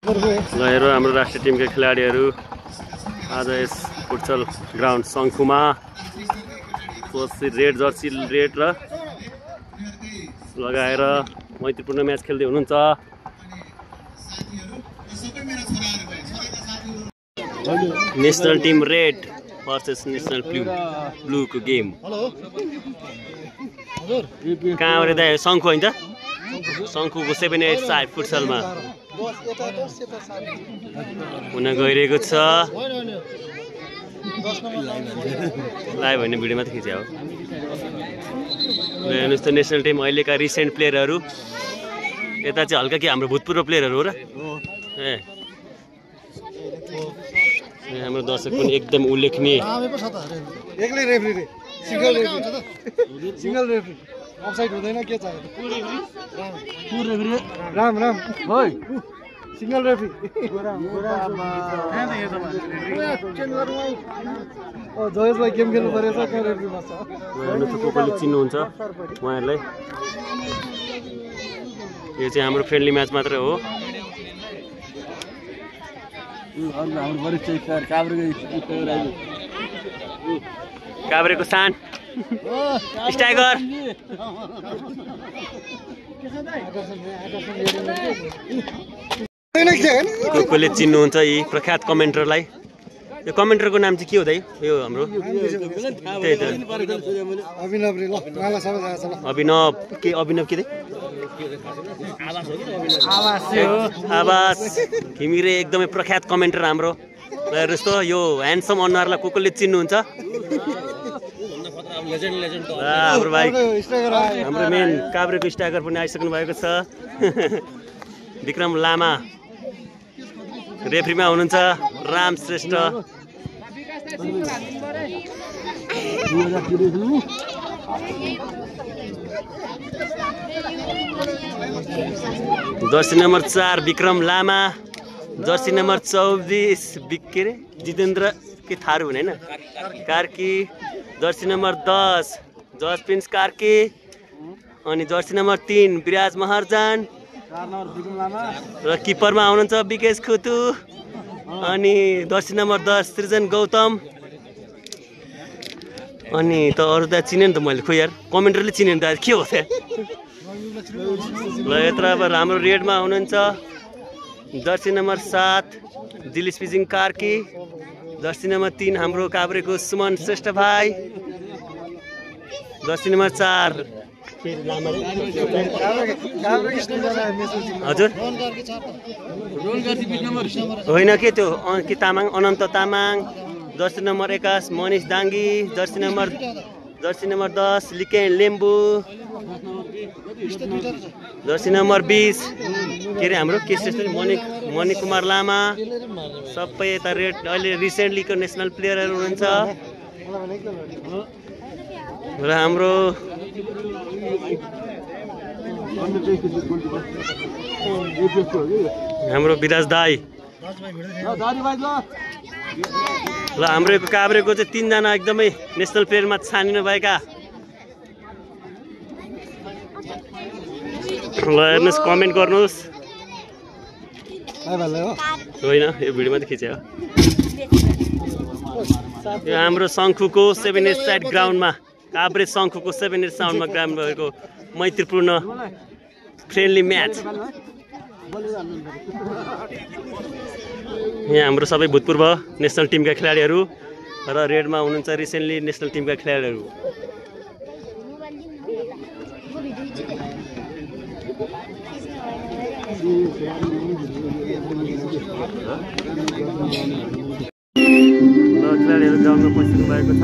ल हेरौँ हाम्रो राष्ट्रिय टिमका खेलाडीहरू आज यस फुटसल ग्राउन्ड शङ्खुमा रेड जर्सी रेड र लगाएर मैत्रीपूर्ण म्याच खेल्दै हुनुहुन्छ। National team red versus national ब्लूको गेम कहाँ अरे दाइ शङ्खु होइन त शङ्खुको 7-8 साइड फुटसलमा हुन गइरहेको छ। लाइभ होइन भिडियोमा त खिच्या हो। हेर्नुहोस् त नेसनल टिम अहिलेका रिसेन्ट प्लेयरहरू यता चाहिँ हल्का कि हाम्रो भूतपूर्व प्लेयरहरू हो र हाम्रो दर्शक पनि एकदम उल्लेखनीय। अफसाइड हुँदैन के चाहियो राम राम ओइ सिंगल रेफ्री जयसलाई गेम खेल्नु परेछ कहाँ रेफ्री बस्छ कसले चिन्नुहुन्छ उहाँहरूलाई। यो चाहिँ हाम्रो फ्रेन्डली म्याच मात्रै हो। काभ्रेको सान स्ट्राइकर कसले चिन्नुहुन्छ यी प्रख्यात कमेन्टरलाई। यो कमेन्टरको नाम चाहिँ के हो दाइ? यो हाम्रो त्यही त अभिनव के अभिनव के आवाज घिमिरे एकदमै प्रख्यात कमेन्टर हाम्रो। हेर्नुहोस् त यो ह्यान्डसम अनुहारलाई कसले चिन्नुहुन्छ? हाम्रो भाइ हाम्रो मेन काभ्रेको स्ट्राइकर पनि आइसक्नु भएको छ विक्रम लामा। रेफ्रीमा हुनुहुन्छ राम श्रेष्ठ। जर्सी नम्बर 4 विक्रम लामा, जर्सी नम्बर 24 के अरे जितेन्द्र के थारू हुने होइन कार्की, जर्सी नम्बर 10 जसप्रिन्स कार्की, अनि जर्सी नम्बर 3 विराज महर्जन र किपरमा हुनुहुन्छ विकेश खुतु, अनि जर्सी नम्बर 10 सृजन गौतम। अनि त अरू त चिने नि त मैले, खोइ यार कमेन्टरले चिने नि त के हो त। ल यत्र अब हाम्रो रेडमा हुनुहुन्छ jersey number 7 Dilis Pijing Karki, jersey number 3 हाम्रो काभ्रेको सुमन श्रेष्ठ भाइ, जर्सी नम्बर 4 हजुर होइन के त्यो के Tamang Ananta Tamang, jersey number 21 Manish Dangi, jersey number 10 Liken Lembu, jersey number 20 के अरे हाम्रो मणि कुमार लामा। सबै यता रेड अहिले रिसेन्टलीको नेसनल प्लेयरहरू हुनुहुन्छ। र हाम्रो विराज दाई ल हाम्रो काभ्रेको चाहिँ 3 जना एकदमै नेसनल प्लेयरमा छानिनु भएका। ल हेर्नुहोस् कमेन्ट गर्नुहोस्। होइन यो भिडियोमा त खिच्यो। यो हाम्रो शङ्खुको 7-8 साइड ग्राउन्डमा काभ्रे शङ्खुको 7-8 साउन्डमा ग्राउन्ड भएको मैत्रीपूर्ण फ्रेन्डली म्याच। यहाँ हाम्रो सबै भूतपूर्व नेसनल टिमका खेलाडीहरू र रेडमा हुनुहुन्छ रिसेन्टली नेसनल टिमका खेलाडीहरू। खेलाडीहरू ग्राउन्डमा पसिनु भएको छ।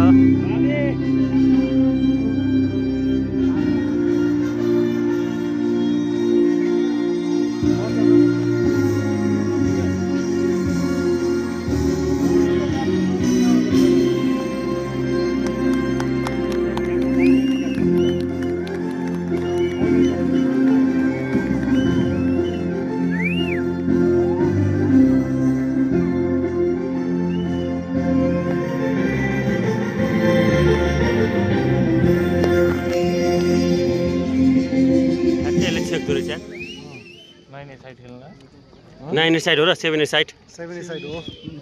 9 साइड हो र 7 साइड 7 साइड हो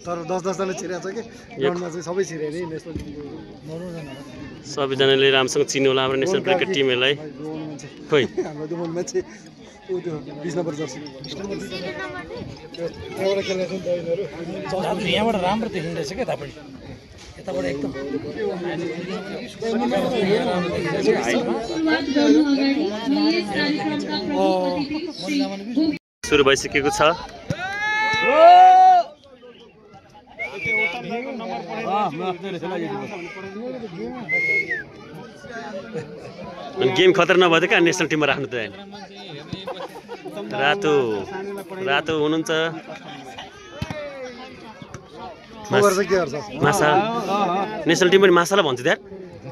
तर 10 जना छिरेको छ कि ग्राउन्डमा चाहिँ सबै छिरे नि नेसनल टिमको 9 जना सबैजनाले राम्रोसँग चिन्नु होला हाम्रो नेसनल क्रिकेट टिमहरूलाई खोइ हाम्रो दुमन मान्छे उ त्यो 20 नम्बर जर्सी एउटा खेलेको छ नि यिनीहरु यहाँबाट राम्रो देखिँदैछ के तपाईँ यताबाट एकदम सुरु भइसकेको छ अनि गेम खतरा नभए कहाँ नेसनल टिममा राख्नु त रातो रातो हुनुहुन्छ खबर चाहिँ के गर्छ मासा नेसनल टिम पनि मासाला भन्छ यार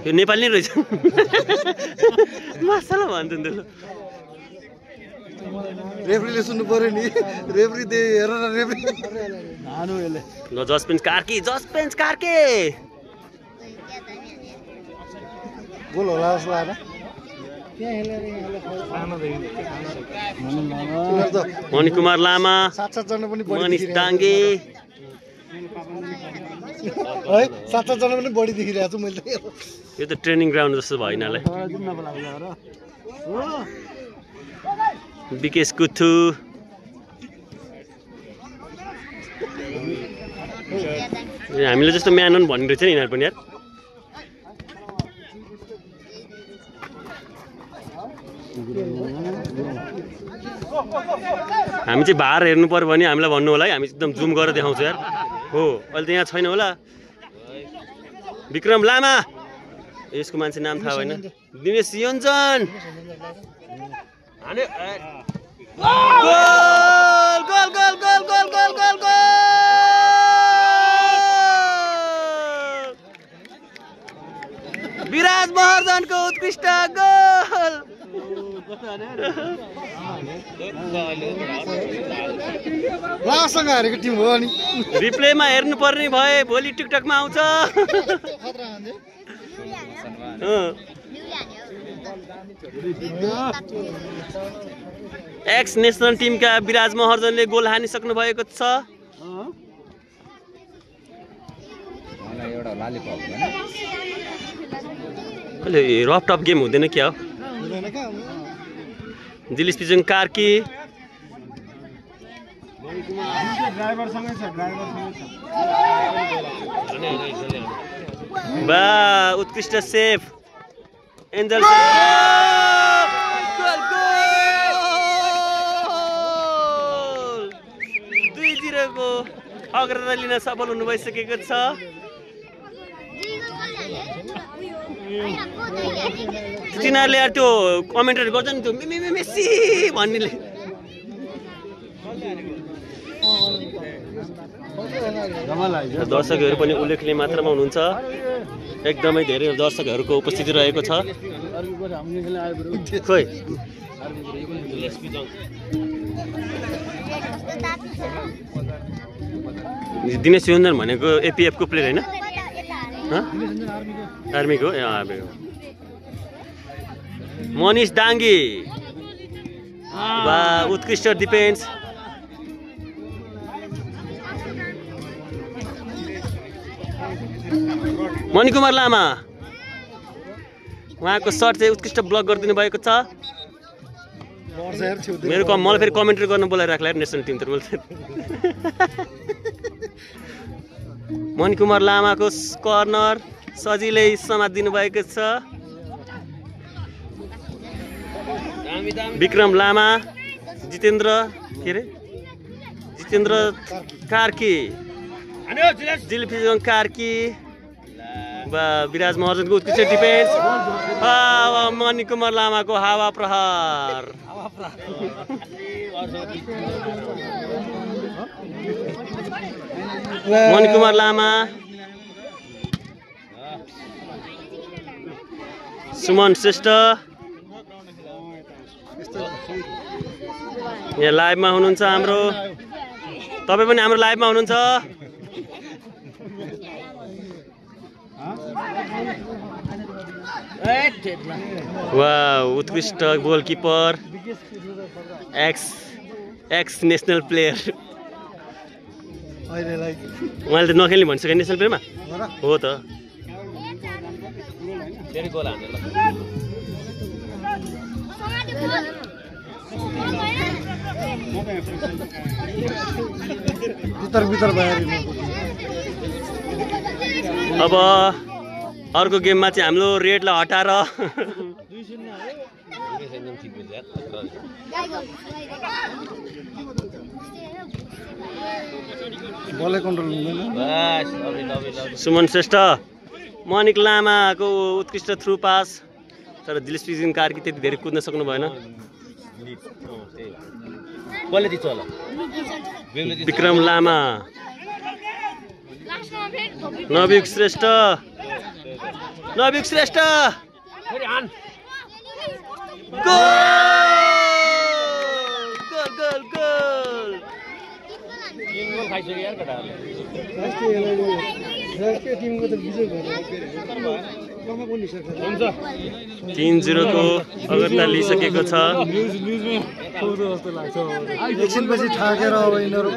यो नेपाली नै रहेछ मासाला भन्छ नि रेफ्रीले सुन्नु पर्यो नि रेफ्री दे हेर न रेफ्री नानु यसले ल जसपेन्स कार्की गोल होला जस्तो लाग्दैन मणि कुमार लामा 7 जना पनि मनिष डाङ्गे है 7 जना पनि बढी देखिरहेको छु मैले यो त ट्रेनिङ ग्राउन्ड जस्तो भयो यिनीहरूलाई विकेश कुथु हामीले जस्तो म्यान भनिरहेको थियो नि यिनीहरू पनि यार हामी चाहिँ भार हेर्नु पर्यो भने हामीलाई भन्नु होला है हामी एकदम जुम गरेर देखाउँछौँ यार हो अहिले त यहाँ छैन होला विक्रम लामा यसको मान्छे नाम थाहा भएन दिनेश योन्जन विराज महर्जनको उत्कृष्ट गोल लासँग हारेको टिम हो अनि रिप्लेमा हेर्नु पर्ने भए भोलि टिकटकमा आउँछ एक्स नेसनल टिमका विराज महर्जनले गोल हानिसक्नु भएको छ रफ टप गेम हुँदैन क्या हो दिलीप पिजङ कार्की बा उत्कृष्ट सेफ एन्जल दुईतिरको अग्रता लिन सफल हुनु भइसकेको छ तिनीहरूले यार त्यो कमेन्टहरू गर्छ नि त्यो मेसी भन्नेले दर्शकहरू पनि उल्लेखनीय मात्रामा हुनुहुन्छ एकदमै धेरै दर्शकहरूको उपस्थिति रहेको छ खोइ दिनेश योन्जन भनेको एपिएफको प्लेयर होइन आर्मीको ए आर्मीको मनिष डाङ्गे बा उत्कृष्ट डिफेन्स मणि कुमार लामा उहाँको सर्ट चाहिँ उत्कृष्ट ब्लक गरिदिनु भएको छ मेरो मलाई फेरि कमेन्ट्री गर्न बोलाइराख्ला नेसनल टिम त मणि कुमार लामाको कर्नर सजिलै समातिदिनु भएको छ विक्रम लामा जितेन्द्र के अरे जितेन्द्र कार्की दिलीप कार्की बा विराज महर्जनको उत्कृष्ट डिफेन्स मणि कुमार लामाको हावा प्रहार मणि कुमार लामा सुमन श्रेष्ठ यहाँ लाइभमा हुनुहुन्छ हाम्रो तपाईँ पनि हाम्रो लाइभमा हुनुहुन्छ वाह उत्कृष्ट गोलकिपर एक्स नेसनल प्लेयर अहिलेलाई उहाँले त नखेल्ने भनिसक्यो नेसनल प्लेयरमा हो र हो त फेरि गोल हान्यो ल भित्र बाहिर अब अर्को गेममा चाहिँ हाम्रो रेडलाई हटाएर बलै कन्ट्रोल हुँदैन सुमन श्रेष्ठ मनिक लामाको उत्कृष्ट थ्रु पास तर दिलीप सिंह कार्की त्यति धेरै कुद्न सक्नु भएन विक्रम लामा नविक श्रेष्ठ गोल राष्ट्रिय टिमको त विजय भयो 3-0 को अग्रता लिइसकेको छ एकछिनपछि ठाकेर अब यिनीहरू